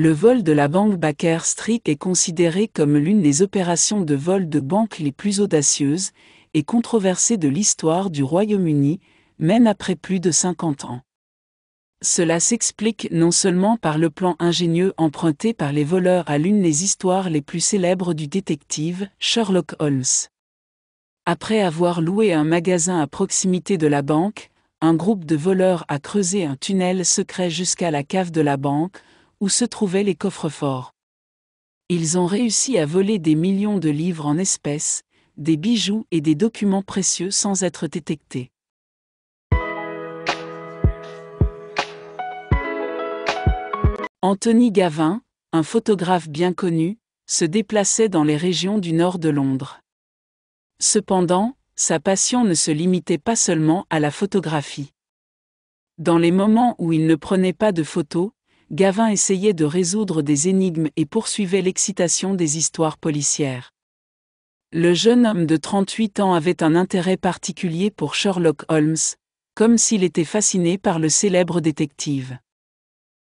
Le vol de la banque Baker Street est considéré comme l'une des opérations de vol de banque les plus audacieuses et controversées de l'histoire du Royaume-Uni, même après plus de 50 ans. Cela s'explique non seulement par le plan ingénieux emprunté par les voleurs à l'une des histoires les plus célèbres du détective, Sherlock Holmes. Après avoir loué un magasin à proximité de la banque, un groupe de voleurs a creusé un tunnel secret jusqu'à la cave de la banque, où se trouvaient les coffres-forts. Ils ont réussi à voler des millions de livres en espèces, des bijoux et des documents précieux sans être détectés. Anthony Gavin, un photographe bien connu, se déplaçait dans les régions du nord de Londres. Cependant, sa passion ne se limitait pas seulement à la photographie. Dans les moments où il ne prenait pas de photos, Gavin essayait de résoudre des énigmes et poursuivait l'excitation des histoires policières. Le jeune homme de 38 ans avait un intérêt particulier pour Sherlock Holmes, comme s'il était fasciné par le célèbre détective.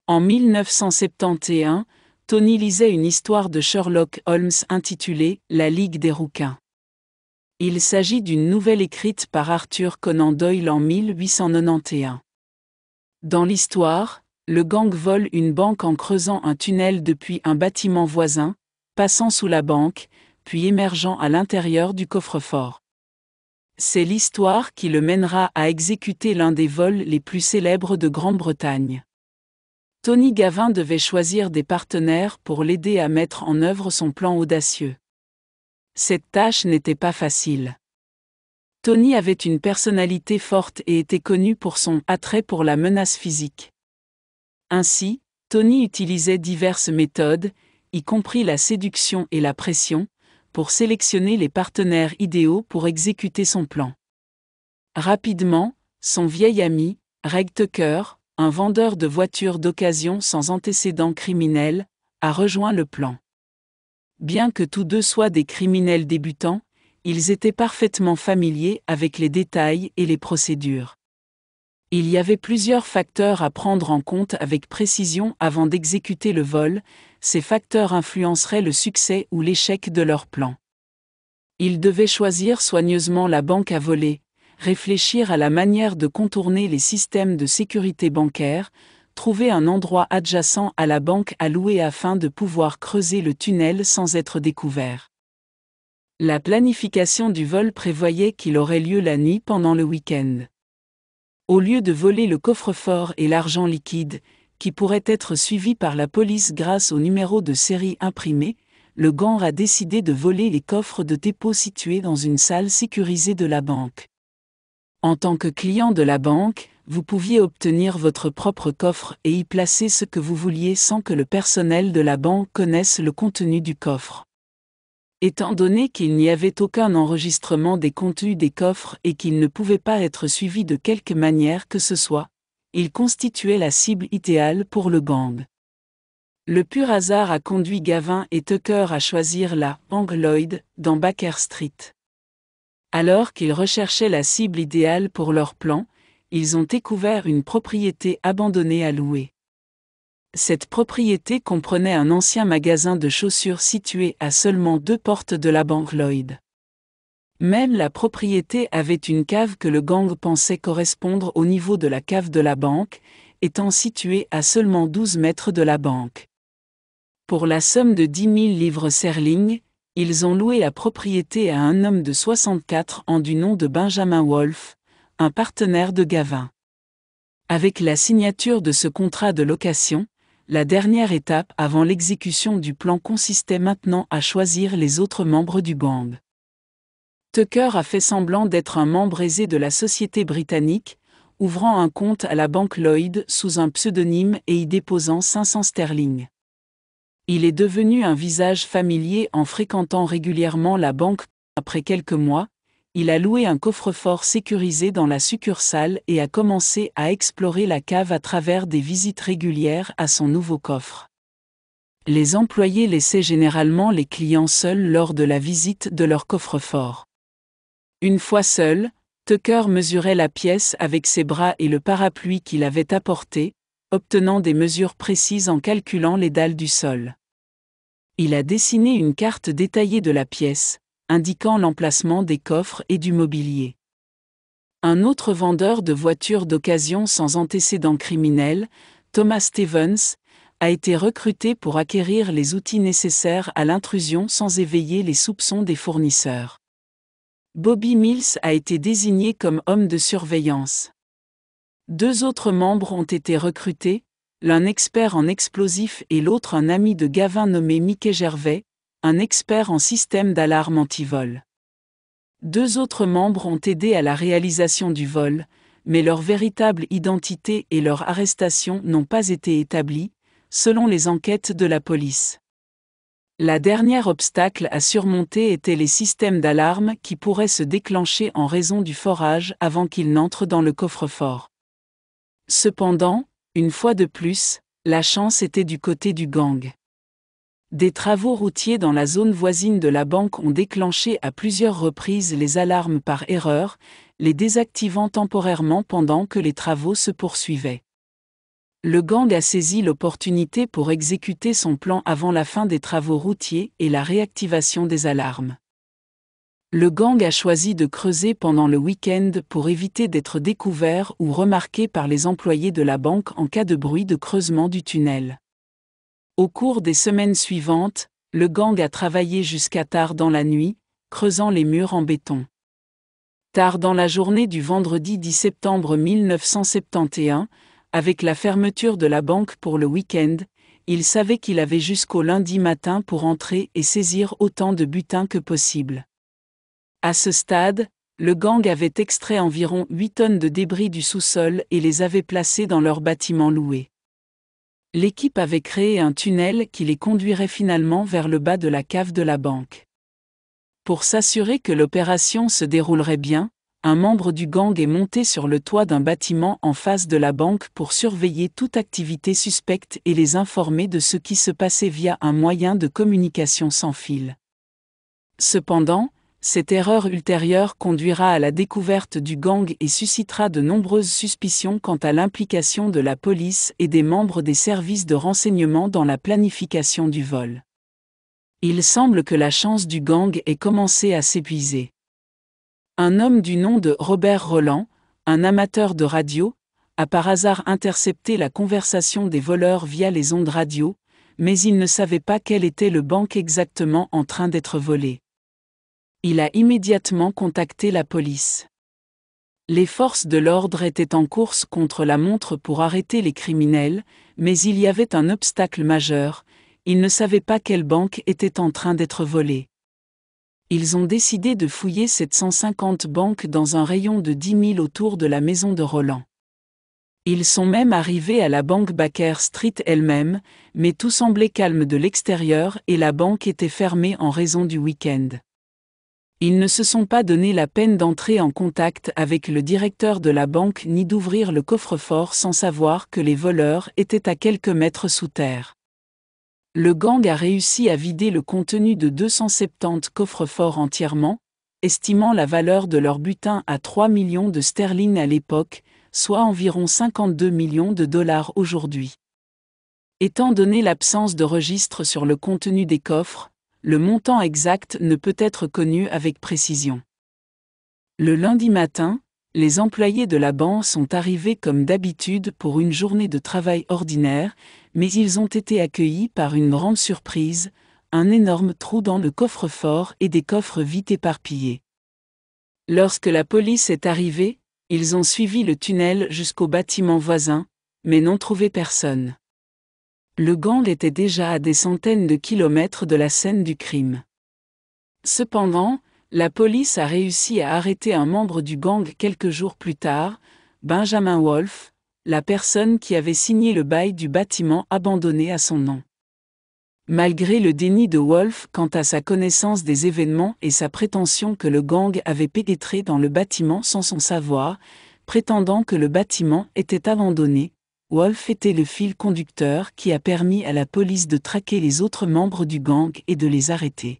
En 1971, Tony lisait une histoire de Sherlock Holmes intitulée « La Ligue des rouquins ». Il s'agit d'une nouvelle écrite par Arthur Conan Doyle en 1891. Dans l'histoire, le gang vole une banque en creusant un tunnel depuis un bâtiment voisin, passant sous la banque, puis émergeant à l'intérieur du coffre-fort. C'est l'histoire qui le mènera à exécuter l'un des vols les plus célèbres de Grande-Bretagne. Tony Gavin devait choisir des partenaires pour l'aider à mettre en œuvre son plan audacieux. Cette tâche n'était pas facile. Tony avait une personnalité forte et était connu pour son attrait pour la menace physique. Ainsi, Tony utilisait diverses méthodes, y compris la séduction et la pression, pour sélectionner les partenaires idéaux pour exécuter son plan. Rapidement, son vieil ami, Reg Tucker, un vendeur de voitures d'occasion sans antécédents criminels, a rejoint le plan. Bien que tous deux soient des criminels débutants, ils étaient parfaitement familiers avec les détails et les procédures. Il y avait plusieurs facteurs à prendre en compte avec précision avant d'exécuter le vol, ces facteurs influenceraient le succès ou l'échec de leur plan. Ils devaient choisir soigneusement la banque à voler, réfléchir à la manière de contourner les systèmes de sécurité bancaire, trouver un endroit adjacent à la banque à louer afin de pouvoir creuser le tunnel sans être découvert. La planification du vol prévoyait qu'il aurait lieu la nuit pendant le week-end. Au lieu de voler le coffre-fort et l'argent liquide, qui pourrait être suivi par la police grâce au numéro de série imprimé, le gang a décidé de voler les coffres de dépôt situés dans une salle sécurisée de la banque. En tant que client de la banque, vous pouviez obtenir votre propre coffre et y placer ce que vous vouliez sans que le personnel de la banque connaisse le contenu du coffre. Étant donné qu'il n'y avait aucun enregistrement des contenus des coffres et qu'ils ne pouvaient pas être suivis de quelque manière que ce soit, ils constituaient la cible idéale pour le gang. Le pur hasard a conduit Gavin et Tucker à choisir la banque Lloyd dans Baker Street. Alors qu'ils recherchaient la cible idéale pour leur plan, ils ont découvert une propriété abandonnée à louer. Cette propriété comprenait un ancien magasin de chaussures situé à seulement 2 portes de la banque Lloyd. Même la propriété avait une cave que le gang pensait correspondre au niveau de la cave de la banque, étant située à seulement 12 mètres de la banque. Pour la somme de 10 000 livres sterling, ils ont loué la propriété à un homme de 64 ans du nom de Benjamin Wolfe, un partenaire de Gavin. Avec la signature de ce contrat de location, la dernière étape avant l'exécution du plan consistait maintenant à choisir les autres membres du gang. Tucker a fait semblant d'être un membre aisé de la société britannique, ouvrant un compte à la banque Lloyd sous un pseudonyme et y déposant 500 sterling. Il est devenu un visage familier en fréquentant régulièrement la banque. Après quelques mois, il a loué un coffre-fort sécurisé dans la succursale et a commencé à explorer la cave à travers des visites régulières à son nouveau coffre. Les employés laissaient généralement les clients seuls lors de la visite de leur coffre-fort. Une fois seul, Tucker mesurait la pièce avec ses bras et le parapluie qu'il avait apporté, obtenant des mesures précises en calculant les dalles du sol. Il a dessiné une carte détaillée de la pièce, indiquant l'emplacement des coffres et du mobilier. Un autre vendeur de voitures d'occasion sans antécédent criminel, Thomas Stevens, a été recruté pour acquérir les outils nécessaires à l'intrusion sans éveiller les soupçons des fournisseurs. Bobby Mills a été désigné comme homme de surveillance. 2 autres membres ont été recrutés, l'un expert en explosifs et l'autre un ami de Gavin nommé Mickey Gervais, un expert en système d'alarme anti-vol. 2 autres membres ont aidé à la réalisation du vol, mais leur véritable identité et leur arrestation n'ont pas été établies, selon les enquêtes de la police. La dernière obstacle à surmonter était les systèmes d'alarme qui pourraient se déclencher en raison du forage avant qu'ils n'entrent dans le coffre-fort. Cependant, une fois de plus, la chance était du côté du gang. Des travaux routiers dans la zone voisine de la banque ont déclenché à plusieurs reprises les alarmes par erreur, les désactivant temporairement pendant que les travaux se poursuivaient. Le gang a saisi l'opportunité pour exécuter son plan avant la fin des travaux routiers et la réactivation des alarmes. Le gang a choisi de creuser pendant le week-end pour éviter d'être découvert ou remarqué par les employés de la banque en cas de bruit de creusement du tunnel. Au cours des semaines suivantes, le gang a travaillé jusqu'à tard dans la nuit, creusant les murs en béton. Tard dans la journée du vendredi 10 septembre 1971, avec la fermeture de la banque pour le week-end, il savait qu'il avait jusqu'au lundi matin pour entrer et saisir autant de butin que possible. À ce stade, le gang avait extrait environ 8 tonnes de débris du sous-sol et les avait placés dans leur bâtiment loué. L'équipe avait créé un tunnel qui les conduirait finalement vers le bas de la cave de la banque. Pour s'assurer que l'opération se déroulerait bien, un membre du gang est monté sur le toit d'un bâtiment en face de la banque pour surveiller toute activité suspecte et les informer de ce qui se passait via un moyen de communication sans fil. Cependant, cette erreur ultérieure conduira à la découverte du gang et suscitera de nombreuses suspicions quant à l'implication de la police et des membres des services de renseignement dans la planification du vol. Il semble que la chance du gang ait commencé à s'épuiser. Un homme du nom de Robert Roland, un amateur de radio, a par hasard intercepté la conversation des voleurs via les ondes radio, mais il ne savait pas quel était le banque exactement en train d'être volé. Il a immédiatement contacté la police. Les forces de l'ordre étaient en course contre la montre pour arrêter les criminels, mais il y avait un obstacle majeur, ils ne savaient pas quelle banque était en train d'être volée. Ils ont décidé de fouiller 750 banques dans un rayon de 10 000 autour de la maison de Roland. Ils sont même arrivés à la banque Baker Street elle-même, mais tout semblait calme de l'extérieur et la banque était fermée en raison du week-end. Ils ne se sont pas donné la peine d'entrer en contact avec le directeur de la banque ni d'ouvrir le coffre-fort sans savoir que les voleurs étaient à quelques mètres sous terre. Le gang a réussi à vider le contenu de 270 coffres-forts entièrement, estimant la valeur de leur butin à 3 millions de sterling à l'époque, soit environ 52 millions de dollars aujourd'hui. Étant donné l'absence de registre sur le contenu des coffres, le montant exact ne peut être connu avec précision. Le lundi matin, les employés de la banque sont arrivés comme d'habitude pour une journée de travail ordinaire, mais ils ont été accueillis par une grande surprise, un énorme trou dans le coffre-fort et des coffres vite éparpillés. Lorsque la police est arrivée, ils ont suivi le tunnel jusqu'au bâtiment voisin, mais n'ont trouvé personne. Le gang était déjà à des centaines de kilomètres de la scène du crime. Cependant, la police a réussi à arrêter un membre du gang quelques jours plus tard, Benjamin Wolf, la personne qui avait signé le bail du bâtiment abandonné à son nom. Malgré le déni de Wolf quant à sa connaissance des événements et sa prétention que le gang avait pénétré dans le bâtiment sans son savoir, prétendant que le bâtiment était abandonné, Wolf était le fil conducteur qui a permis à la police de traquer les autres membres du gang et de les arrêter.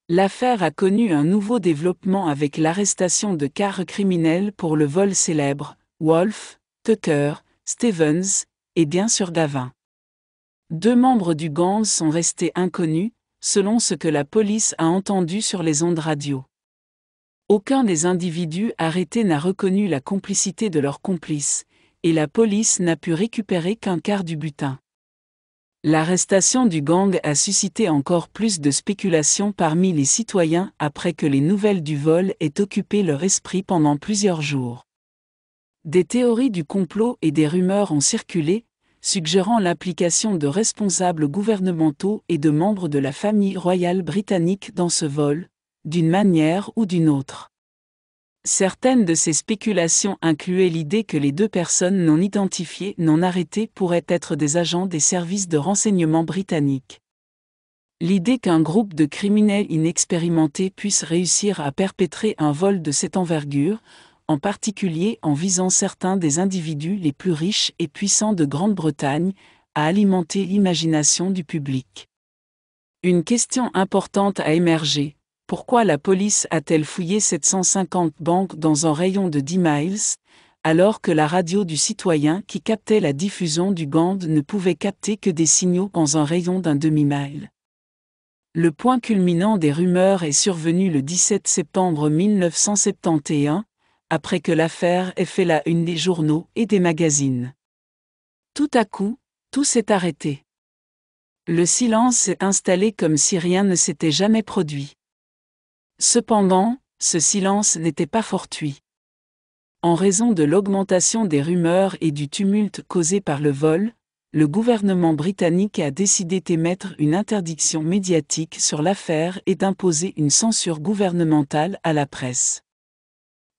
L'affaire a connu un nouveau développement avec l'arrestation de 4 criminels pour le vol célèbre, Wolf, Tucker, Stevens et bien sûr Gavin. 2 membres du gang sont restés inconnus, selon ce que la police a entendu sur les ondes radio. Aucun des individus arrêtés n'a reconnu la complicité de leurs complices, et la police n'a pu récupérer qu'un quart du butin. L'arrestation du gang a suscité encore plus de spéculations parmi les citoyens après que les nouvelles du vol aient occupé leur esprit pendant plusieurs jours. Des théories du complot et des rumeurs ont circulé, suggérant l'implication de responsables gouvernementaux et de membres de la famille royale britannique dans ce vol, d'une manière ou d'une autre. Certaines de ces spéculations incluaient l'idée que les 2 personnes non identifiées non arrêtées pourraient être des agents des services de renseignement britanniques. L'idée qu'un groupe de criminels inexpérimentés puisse réussir à perpétrer un vol de cette envergure, en particulier en visant certains des individus les plus riches et puissants de Grande-Bretagne, a alimenté l'imagination du public. Une question importante a émergé. Pourquoi la police a-t-elle fouillé 750 banques dans un rayon de 10 miles, alors que la radio du citoyen qui captait la diffusion du gang ne pouvait capter que des signaux dans un rayon d'un demi-mile? Le point culminant des rumeurs est survenu le 17 septembre 1971, après que l'affaire ait fait la une des journaux et des magazines. Tout à coup, tout s'est arrêté. Le silence s'est installé comme si rien ne s'était jamais produit. Cependant, ce silence n'était pas fortuit. En raison de l'augmentation des rumeurs et du tumulte causé par le vol, le gouvernement britannique a décidé d'émettre une interdiction médiatique sur l'affaire et d'imposer une censure gouvernementale à la presse.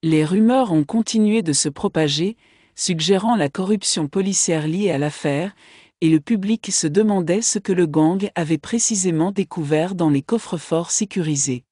Les rumeurs ont continué de se propager, suggérant la corruption policière liée à l'affaire, et le public se demandait ce que le gang avait précisément découvert dans les coffres-forts sécurisés.